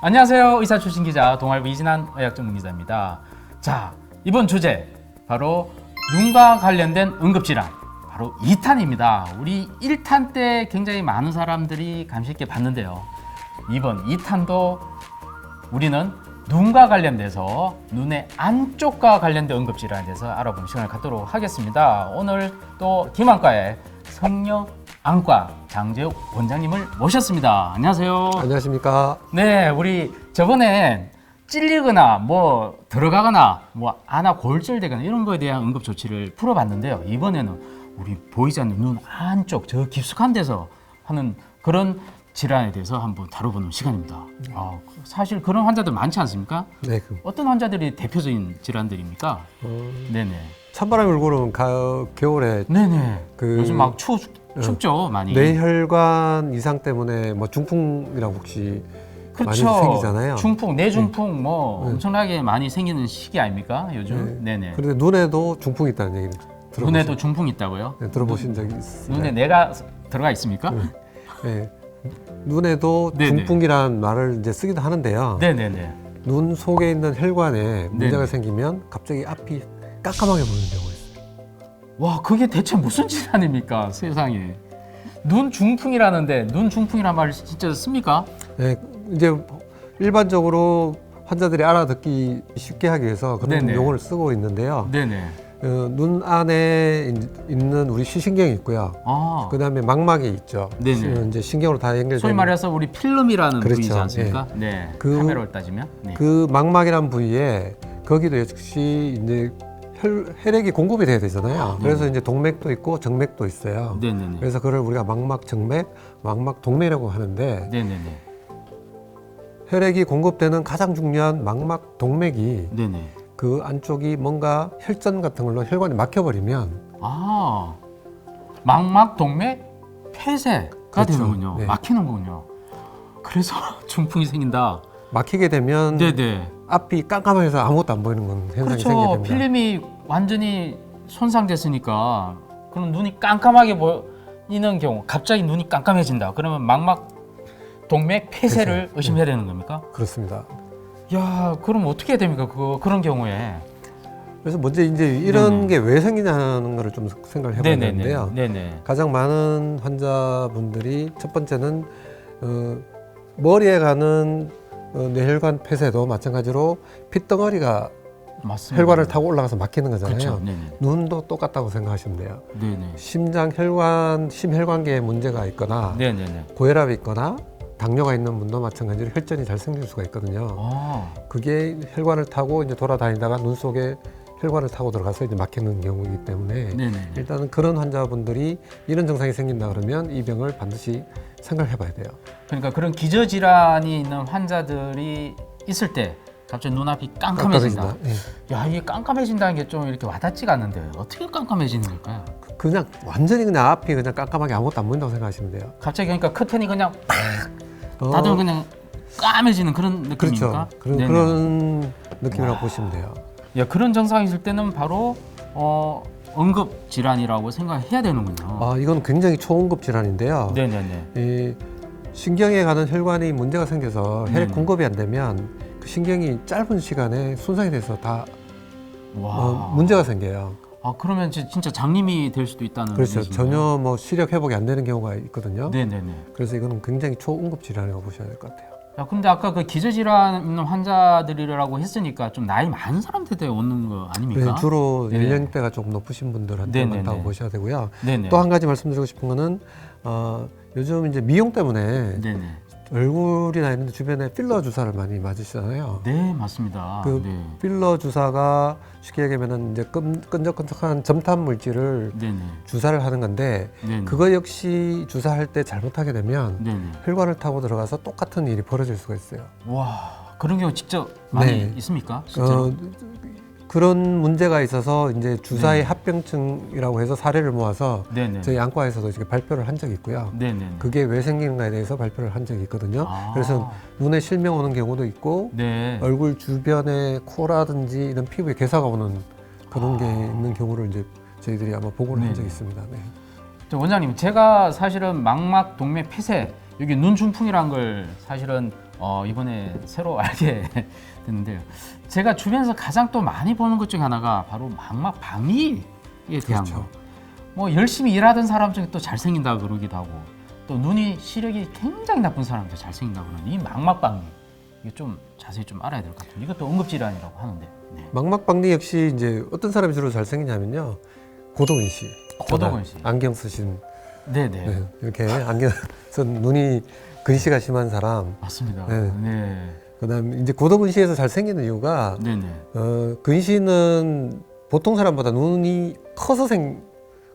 안녕하세요. 의사 출신 기자 동아일보 이진한 의학전문 기자입니다. 자, 이번 주제 바로 눈과 관련된 응급질환, 바로 2탄입니다. 우리 1탄 때 굉장히 많은 사람들이 관심 있게 봤는데요. 이번 2탄도 우리는 눈과 관련돼서 눈의 안쪽과 관련된 응급질환에 대해서 알아보는 시간을 갖도록 하겠습니다. 오늘 또 김안과의 성녀안과 장재욱 원장님을 모셨습니다. 안녕하세요. 안녕하십니까. 네, 우리 저번엔 찔리거나 뭐 들어가거나 뭐 안아 골절되거나 이런 거에 대한 응급 조치를 풀어봤는데요. 이번에는 우리 보이지 않는 눈 안쪽 저 깊숙한 데서 하는 그런 질환에 대해서 한번 다뤄보는 시간입니다. 사실 그런 환자들 많지 않습니까? 네, 어떤 환자들이 대표적인 질환들입니까? 네네. 찬바람이 불고 그러면 겨울에 네네. 그 요즘 막 춥죠 많이. 뇌혈관 이상 때문에 뭐 중풍이라고 혹시 많이 그렇죠. 생기잖아요. 중풍, 뇌중풍 뭐 엄청나게 많이 생기는 시기 아닙니까? 요즘. 네네. 그런데 눈에도 중풍이 있다는 얘기를 들어보신, 눈에도 중풍 있다고요? 네, 들어보신 적이 있으세요? 눈에 뇌가 들어가 있습니까? 네. 눈에도 네네. 중풍이라는 말을 이제 쓰기도 하는데요. 네네네. 눈 속에 있는 혈관에 문제가 네네. 생기면 갑자기 앞이 깜깜하게 보이는 경우가 있어요. 와, 그게 대체 무슨 질환입니까? 세상에. 눈 중풍이라는데 눈 중풍이란 말 진짜 씁니까? 네, 이제 일반적으로 환자들이 알아듣기 쉽게 하기 위해서 그런 네네. 용어를 쓰고 있는데요. 네네. 눈 안에 있는 우리 시신경이 있고요. 아, 그 다음에 망막이 있죠. 네네. 이제 신경으로 다 연결되는. 소위 말해서 우리 필름이라는 그렇죠. 부위지 않습니까? 네. 그- 카메라로 따지면. 네. 그 망막이라는 부위에 거기도 역시 이제 혈액이 공급이 돼야 되잖아요. 그래서 이제 동맥도 있고 정맥도 있어요. 네네네. 그래서 그걸 우리가 망막 정맥, 망막 동맥이라고 하는데 네네네. 혈액이 공급되는 가장 중요한 망막 동맥이 네네. 그 안쪽이 뭔가 혈전 같은 걸로 혈관이 막혀버리면 아, 망막 동맥 폐쇄가 그렇죠. 되는군요. 네. 막히는 거군요. 그래서 중풍이 생긴다. 막히게 되면 네네. 앞이 깜깜해서 아무것도 안 보이는 건 현상이 생기게 그렇죠. 됩니다. 필름이 완전히 손상됐으니까 그럼 눈이 깜깜하게 보이는 경우, 갑자기 눈이 깜깜해진다. 그러면 망막 동맥 폐쇄를 폐쇄. 의심해야 되는 겁니까? 그렇습니다. 야, 그럼 어떻게 해야 됩니까? 그런 경우에. 그래서 먼저 이제 이런 네네. 게 왜 생기냐는 거를 좀 생각을 해봐야 되는데요. 네네. 가장 많은 환자분들이 첫 번째는 머리에 가는 뇌혈관 폐쇄도 마찬가지로 핏덩어리가 맞습니다. 혈관을 타고 올라가서 막히는 거잖아요. 그렇죠. 네네. 눈도 똑같다고 생각하시면 돼요. 네네. 심혈관계에 문제가 있거나 네네네. 고혈압이 있거나 당뇨가 있는 분도 마찬가지로 혈전이 잘 생길 수가 있거든요. 아, 그게 혈관을 타고 이제 돌아다니다가 눈 속에 혈관을 타고 들어가서 이제 막히는 경우이기 때문에 네네. 일단은 그런 환자분들이 이런 증상이 생긴다 그러면 이 병을 반드시 생각을 해봐야 돼요. 그러니까 그런 기저질환이 있는 환자들이 있을 때 갑자기 눈앞이 깜깜해진다. 깜깜해진다. 예. 야, 이게 깜깜해진다는 게 좀 이렇게 와닿지가 않는데 어떻게 깜깜해지는 걸까요? 그냥 완전히 그냥 앞이 그냥 깜깜하게 아무것도 안 보인다고 생각하시면 돼요. 갑자기 그러니까 커튼이 그냥 어, 다들 그냥 까매지는 그런 그렇죠. 느낌입니까? 그런, 네네. 그런 느낌이라고 보시면 돼요. 야, 그런 증상이 있을 때는 바로 응급 질환이라고 생각해야 되는군요. 이건 굉장히 초응급 질환인데요. 네네네. 이 신경에 가는 혈관이 문제가 생겨서 혈액 네네. 공급이 안 되면 그 신경이 짧은 시간에 손상이 돼서 다 와. 문제가 생겨요. 그러면 진짜 장님이 될 수도 있다는 그렇죠. 얘기신가요? 전혀 뭐 시력 회복이 안 되는 경우가 있거든요. 네네네. 그래서 이거는 굉장히 초응급 질환이라고 보셔야 될 것 같아요. 야, 근데 아까 그 기저질환 있는 환자들이라고 했으니까 좀 나이 많은 사람들한테 오는 거 아닙니까? 네, 주로 네. 연령대가 조금 높으신 분들한테 네네네. 많다고 보셔야 되고요. 네네. 또 한 가지 말씀드리고 싶은 거는 요즘 이제 미용 때문에 네네. 얼굴이나 이런 데 주변에 필러 주사를 많이 맞으시잖아요. 네, 맞습니다. 그 네. 필러 주사가 쉽게 얘기하면 이제 끈적끈적한 점탄 물질을 네네. 주사를 하는 건데 네네. 그거 역시 주사할 때 잘못하게 되면 네네. 혈관을 타고 들어가서 똑같은 일이 벌어질 수가 있어요. 와, 그런 경우 직접 많이 네. 있습니까? 실제로? 그런 문제가 있어서 이제 주사의 네. 합병증이라고 해서 사례를 모아서 네네. 저희 안과에서도 이렇게 발표를 한 적이 있고요. 네네. 그게 왜 생기는가에 대해서 발표를 한 적이 있거든요. 아. 그래서 눈에 실명 오는 경우도 있고 네. 얼굴 주변에 코라든지 이런 피부에 괴사가 오는 그런 게 있는 경우를 이제 저희들이 아마 보고를 한 네네. 적이 있습니다. 네. 원장님, 제가 사실은 망막 동맥 폐쇄 여기 눈중풍이란 걸 사실은 이번에 새로 알게 됐는데요. 제가 주변에서 가장 또 많이 보는 것 중에 하나가 바로 망막박리에 대한 그렇죠. 거. 뭐 열심히 일하던 사람 중에 또 잘생긴다 그러기도 하고 또 눈이 시력이 굉장히 나쁜 사람도 잘생긴다 그러는 이 망막박리 이게 좀 자세히 좀 알아야 될 것 같아요. 이것도 응급질환이라고 하는데. 네. 망막박리 역시 이제 어떤 사람이 주로 잘생기냐면요. 고도근 씨. 고도근 씨. 안경 쓰신 네네. 네, 이렇게 안경 쓴 눈이 근시가 심한 사람. 맞습니다. 네. 네. 그다음 이제 고도근시에서 잘생기는 이유가 네네. 근시는 보통 사람보다 눈이 커서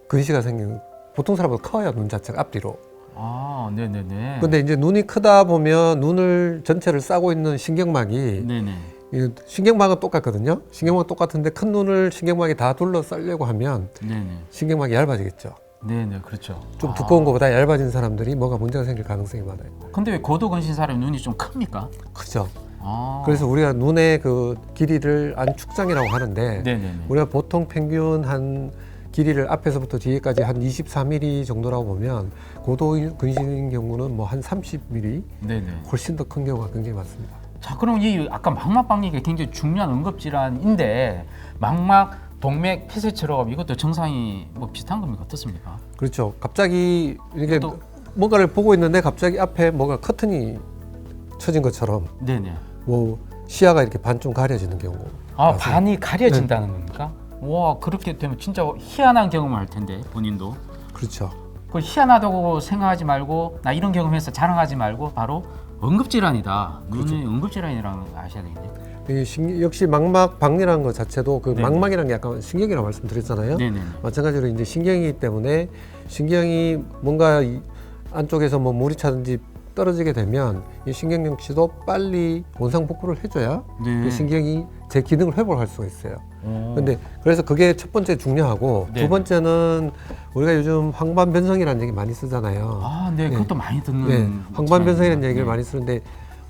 근시가 생긴 보통 사람보다 커요 눈 자체가 앞뒤로. 아, 네네네. 근데 이제 눈이 크다 보면 눈을 전체를 싸고 있는 신경막이 네네. 이 신경막은 똑같거든요. 신경막은 똑같은데 큰 눈을 신경막이 다 둘러싸려고 하면 네네. 신경막이 얇아지겠죠. 네네. 그렇죠. 좀 두꺼운 것보다 얇아진 사람들이 뭐가 문제가 생길 가능성이 많아요. 근데 왜 고도근신 사람이 눈이 좀 큽니까? 그죠. 아. 그래서 우리가 눈의 그 길이를 안축장이라고 하는데 네네네. 우리가 보통 평균 한 길이를 앞에서부터 뒤에까지 한 24mm 정도라고 보면 고도근신인 경우는 뭐 한 30mm 네네. 훨씬 더 큰 경우가 굉장히 많습니다. 자, 그럼 이 아까 망막박리가 굉장히 중요한 응급질환인데 망막 동맥 폐쇄처럼 이것도 증상이 뭐 비슷한 겁니까? 어떻습니까? 그렇죠. 갑자기 이렇게 또- 뭔가를 보고 있는데 갑자기 앞에 뭐가 커튼이 쳐진 것처럼 네네. 뭐 시야가 이렇게 반쯤 가려지는 경우. 아, 맞아요. 반이 가려진다는 겁니까? 와, 그렇게 되면 진짜 희한한 경험을 할 텐데 본인도. 그렇죠. 그 희한하다고 생각하지 말고 나 이런 경험해서 자랑하지 말고 바로 응급질환이다. 눈이 응급질환이라는 걸 아셔야 되겠네요. 역시 망막 박리라는 것 자체도 그 네네. 망막이라는 게 아까 신경이라고 말씀드렸잖아요. 네네. 마찬가지로 이제 신경이기 때문에 신경이 뭔가 안쪽에서 뭐 물이 차든지 떨어지게 되면 이 신경 역시도 빨리 원상복구를 해줘야 네. 그 신경이 제 기능을 회복할 수가 있어요. 오. 근데 그래서 그게 첫 번째 중요하고 네. 두 번째는 우리가 요즘 황반변성이라는 얘기 많이 쓰잖아요. 아, 네, 그것도 많이 듣는. 네, 황반변성이라는 질환입니다. 얘기를 많이 쓰는데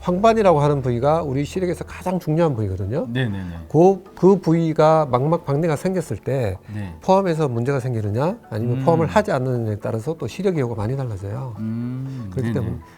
황반이라고 하는 부위가 우리 시력에서 가장 중요한 부위거든요. 네네네. 그 부위가 망막 박리가 생겼을 때 네. 포함해서 문제가 생기느냐 아니면 포함을 하지 않느냐에 따라서 또 시력 여부가 많이 달라져요.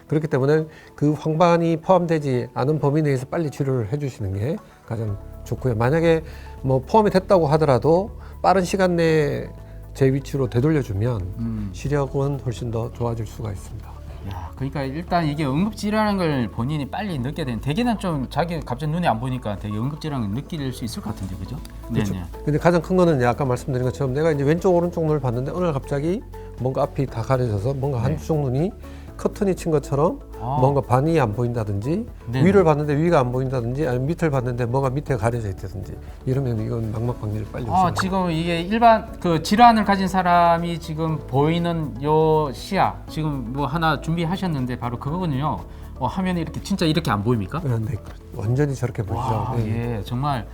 그렇기 때문에 그 황반이 포함되지 않은 범위 내에서 빨리 치료를 해주시는 게 가장 좋고요. 만약에 뭐 포함이 됐다고 하더라도 빠른 시간 내에 제 위치로 되돌려주면 시력은 훨씬 더 좋아질 수가 있습니다. 야, 그러니까 일단 이게 응급질환인 걸 본인이 빨리 느껴야 되는. 대개는 좀 자기 갑자기 눈이 안 보니까 되게 응급질환을 느낄 수 있을 것 같은데, 그죠? 그렇죠. 네네. 근데 가장 큰 거는 아까 말씀드린 것처럼 내가 이제 왼쪽 오른쪽 눈을 봤는데 어느 날 갑자기 뭔가 앞이 다 가려져서 뭔가 네. 한쪽 눈이 커튼이 친 것처럼 아. 뭔가 반이 안 보인다든지 네네. 위를 봤는데 위가 안 보인다든지 아니면 밑을 봤는데 뭐가 밑에 가려져 있다든지 이러면 이건 망막 박리를 빨리 아, 오시는 거예요. 지금 이게 일반 그 질환을 가진 사람이 지금 보이는 요 시야 지금 뭐 하나 준비하셨는데 바로 그거군요. 화면이 이렇게 진짜 이렇게 안 보입니까? 네, 완전히 저렇게 보이죠. 와, 네. 예, 정말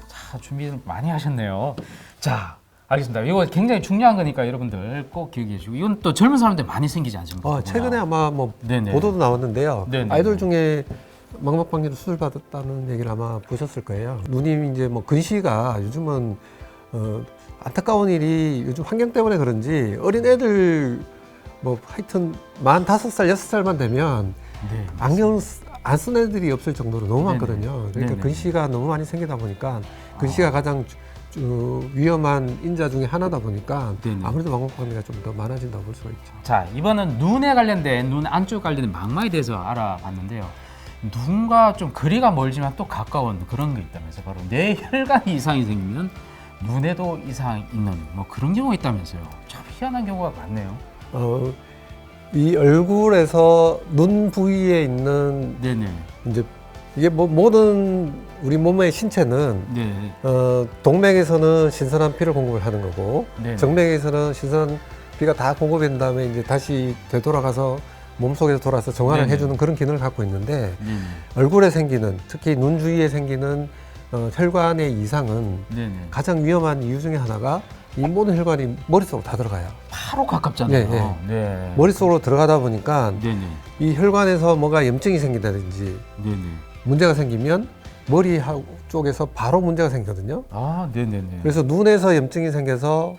자, 준비를 많이 하셨네요. 자, 알겠습니다. 이거 굉장히 중요한 거니까 여러분들 꼭 기억해 주시고 이건 또 젊은 사람들 많이 생기지 않습니까? 최근에 아마 뭐 네네. 보도도 나왔는데요. 네네. 아이돌 중에 망막 박리로 수술 받았다는 얘기를 아마 보셨을 거예요. 누님 이제 뭐 근시가 요즘은 안타까운 일이 요즘 환경 때문에 그런지 어린 애들 뭐 하여튼 45살, 6살만 되면 네. 안경 안 쓴 애들이 없을 정도로 너무 네네. 많거든요. 그러니까 네네. 근시가 너무 많이 생기다 보니까 근시가 가장 위험한 인자 중에 하나다 보니까 네네. 아무래도 망막 박리가 좀 더 많아진다고 볼 수가 있죠. 자, 이번은 눈에 관련된 눈 안쪽 관련된 망막에 대해서 알아봤는데요. 눈과 좀 거리가 멀지만 또 가까운 그런 게 있다면서 바로 뇌혈관 이상이 생기면 눈에도 이상이 있는 뭐 그런 경우가 있다면서요. 참 희한한 경우가 많네요. 이 얼굴에서 눈 부위에 있는 네네. 이제 이게 뭐 모든 우리 몸의 신체는 네. 동맥에서는 신선한 피를 공급을 하는 거고 네네. 정맥에서는 신선한 피가 다 공급이 된 다음에 이제 다시 되돌아가서 몸속에서 돌아서 정화를 네네. 해주는 그런 기능을 갖고 있는데 네네. 얼굴에 생기는 특히 눈 주위에 생기는 혈관의 이상은 네네. 가장 위험한 이유 중에 하나가 이 모든 혈관이 머릿속으로 다 들어가요. 바로 가깝잖아요. 네, 네. 머릿속으로 들어가다 보니까 네네. 이 혈관에서 뭔가 염증이 생긴다든지 네네. 문제가 생기면 머리 쪽에서 바로 문제가 생기거든요. 아, 네네네. 그래서 눈에서 염증이 생겨서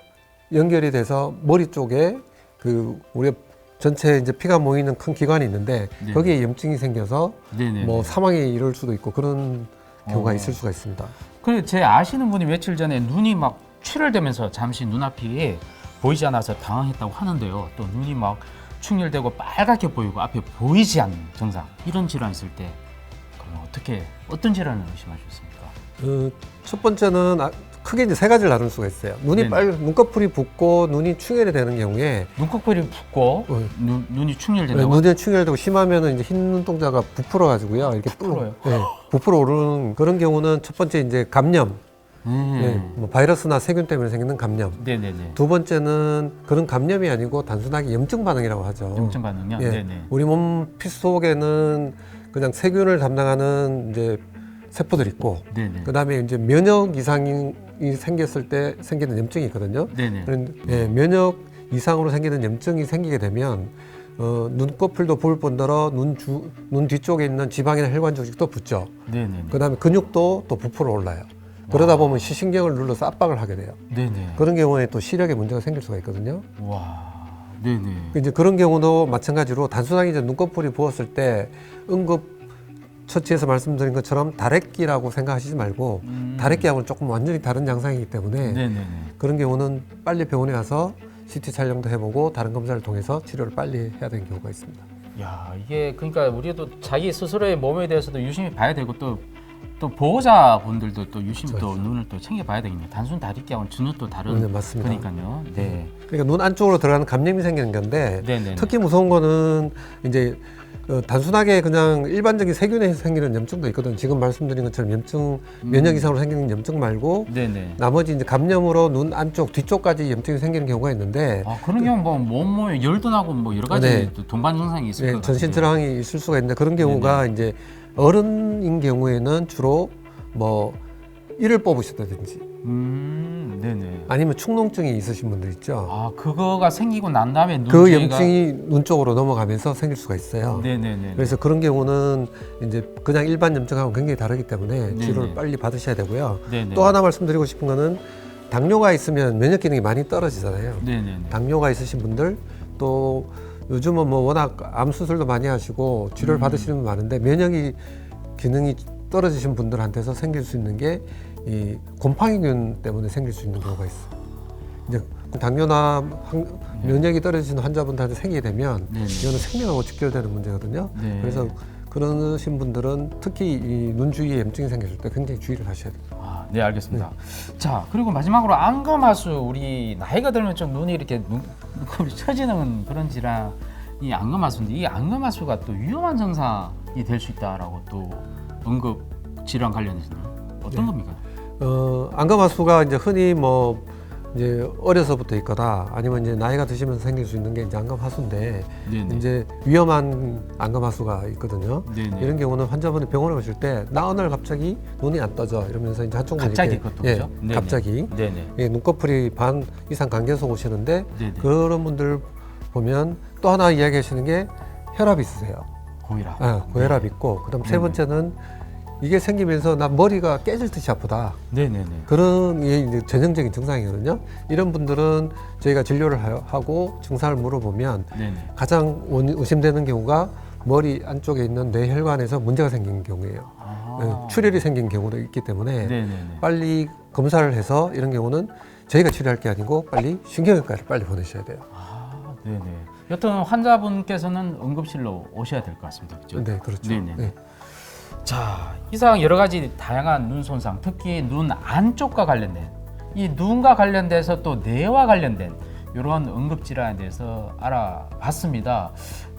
연결이 돼서 머리 쪽에 그 우리가 전체 이제 피가 모이는 큰 기관이 있는데 네. 거기에 염증이 생겨서 네네. 뭐 사망에 이를 수도 있고 그런 경우가 어. 있을 수가 있습니다. 그리고 제 아시는 분이 며칠 전에 눈이 막 출혈되면서 잠시 눈앞이 보이지 않아서 당황했다고 하는데요. 또 눈이 막 충혈되고 빨갛게 보이고 앞에 보이지 않는 증상 이런 질환 있을 때 그러면 어떤 질환을 의심할 수 있습니까? 첫 번째는 크게 이제 세 가지를 나눌 수가 있어요. 눈이 네네. 눈꺼풀이 붓고 눈이 충혈이 되는 경우에 눈꺼풀이 붓고 눈이 충혈된다고? 눈이 충혈되고 심하면은 이제 흰 눈동자가 부풀어 가지고요. 이렇게 부풀어요? 네, 부풀어 오르는 그런 경우는 첫 번째 이제 감염, 네, 뭐 바이러스나 세균 때문에 생기는 감염. 네네네. 두 번째는 그런 감염이 아니고 단순하게 염증 반응이라고 하죠. 염증 반응이요? 예, 네네. 우리 몸 피 속에는 그냥 세균을 담당하는 이제 세포들이 있고, 네네. 그다음에 이제 면역 이상이 생겼을 때 생기는 염증이 있거든요. 네네. 예, 면역 이상으로 생기는 염증이 생기게 되면 눈꺼풀도 부을 뿐더러 눈 뒤쪽에 있는 지방이나 혈관 조직도 붓죠. 네네. 그다음에 근육도 또 부풀어 올라요. 그러다 보면 시신경을 눌러서 압박을 하게 돼요. 네네. 그런 경우에 또 시력에 문제가 생길 수가 있거든요. 와. 네네. 이제 그런 경우도 마찬가지로 단순하게 이제 눈꺼풀이 부었을 때 응급 처치에서 말씀드린 것처럼 다래끼라고 생각하시지 말고 다래끼하고는 조금 완전히 다른 양상이기 때문에 네네네. 그런 경우는 빨리 병원에 가서 CT 촬영도 해보고 다른 검사를 통해서 치료를 빨리 해야 되는 경우가 있습니다. 야, 이게 그러니까 우리도 자기 스스로의 몸에 대해서도 유심히 봐야 되고 또 보호자분들도 또 유심히 또 눈을 또 챙겨봐야 되겠네요. 단순 다리끼하고는 전혀 또 다른 네, 맞습니다. 거니까요. 네. 그러니까 눈 안쪽으로 들어가는 감염이 생기는 건데 네네네. 특히 무서운 거는 이제 단순하게 그냥 일반적인 세균에서 생기는 염증도 있거든. 지금 말씀드린 것처럼 염증 면역 이상으로 생기는 염증 말고 네네. 나머지 이제 감염으로 눈 안쪽 뒤쪽까지 염증이 생기는 경우가 있는데 아, 그런 경우 뭐 몸에 열도 나고 뭐 여러 가지 네. 또 동반 증상이 있을 것 같아요. 전신 질환이 있을 수가 있는데 그런 경우가 이제 어른인 경우에는 주로 뭐 이를 뽑으셨다든지 네네. 아니면 축농증이 있으신 분들 있죠. 아, 그거가 생기고 난 다음에 눈 그 주위가- 염증이 눈 쪽으로 넘어가면서 생길 수가 있어요. 네네네. 그래서 그런 경우는 이제 그냥 일반 염증하고 굉장히 다르기 때문에 네네. 치료를 빨리 받으셔야 되고요. 네네. 또 하나 말씀드리고 싶은 거는 당뇨가 있으면 면역 기능이 많이 떨어지잖아요. 네네네. 당뇨가 있으신 분들 또 요즘은 뭐 워낙 암 수술도 많이 하시고 치료를 받으시는 분 많은데 면역이 기능이 떨어지신 분들한테서 생길 수 있는 게 이 곰팡이균 때문에 생길 수 있는 경우가 있어요. 이제 당뇨나 면역이 떨어지는 환자분들한테 생기게 되면 네네. 이거는 생명하고 직결되는 문제거든요. 네. 그래서 그러신 분들은 특히 이 눈 주위에 염증이 생겼을 때 굉장히 주의를 하셔야 돼요. 아, 네, 알겠습니다. 자, 그리고 마지막으로 안검하수, 우리 나이가 들면 좀 눈이 이렇게 눈꺼풀이 처지는 그런 질환이 안검하수인데 이 안검하수가 또 위험한 증상이 될 수 있다라고 또 응급 질환 관련해서는 어떤 겁니까? 안검하수가 이제 흔히 뭐 이제 어려서부터 있거나 아니면 이제 나이가 드시면서 생길 수 있는 게 이제 안검하수인데 네네. 이제 위험한 안검하수가 있거든요. 네네. 이런 경우는 환자분이 병원에 오실 때 나 어느 날 갑자기 눈이 안 떠져 이러면서 이제 한쪽 눈이 갑자기 이렇게, 그것도 예, 그죠? 네네. 갑자기 네네. 예, 눈꺼풀이 반 이상 감겨서 오시는데 네네. 그런 분들 보면 또 하나 이야기하시는 게 혈압이 있으세요. 고혈압. 고혈압 있고 그다음 세 네네. 번째는 이게 생기면서 나 머리가 깨질 듯이 아프다. 네네네. 그런 게 이제 전형적인 증상이거든요. 이런 분들은 저희가 진료를 하고 증상을 물어보면 네네. 가장 의심되는 경우가 머리 안쪽에 있는 뇌혈관에서 문제가 생긴 경우예요. 아. 출혈이 생긴 경우도 있기 때문에 네네네. 빨리 검사를 해서 이런 경우는 저희가 치료할 게 아니고 빨리 신경외과를 빨리 보내셔야 돼요. 아, 네네. 여튼 환자분께서는 응급실로 오셔야 될 것 같습니다. 그렇죠? 네, 그렇죠. 네네. 네. 자, 이상 여러 가지 다양한 눈 손상, 특히 눈 안쪽과 관련된 이 눈과 관련돼서 또 뇌와 관련된 이런 응급 질환에 대해서 알아봤습니다.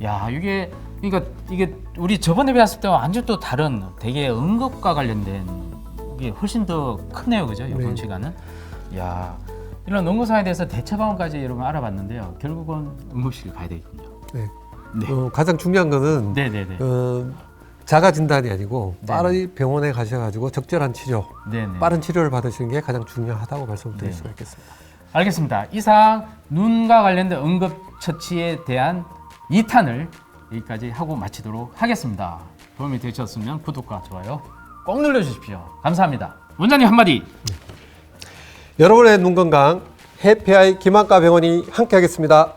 야, 이게 그러니까 이게 우리 저번에 배웠을 때와 완전 또 다른 되게 응급과 관련된 이게 훨씬 더 크네요, 그죠? 이번 네. 시간은. 야, 이런 응급상에 대해서 대처 방법까지 여러분 알아봤는데요. 결국은 응급실 가야 되겠군요. 네. 네. 가장 중요한 거는 네네네. 자가 진단이 아니고 네. 빠르게 병원에 가셔가지고 적절한 치료, 네네. 빠른 치료를 받으시는 게 가장 중요하다고 말씀을 드릴 네. 수가 있겠습니다. 알겠습니다. 이상 눈과 관련된 응급처치에 대한 2탄을 여기까지 하고 마치도록 하겠습니다. 도움이 되셨으면 구독과 좋아요 꼭 눌러주십시오. 감사합니다. 원장님 한마디. 여러분의 눈 건강 해피아이 김한과 병원이 함께하겠습니다.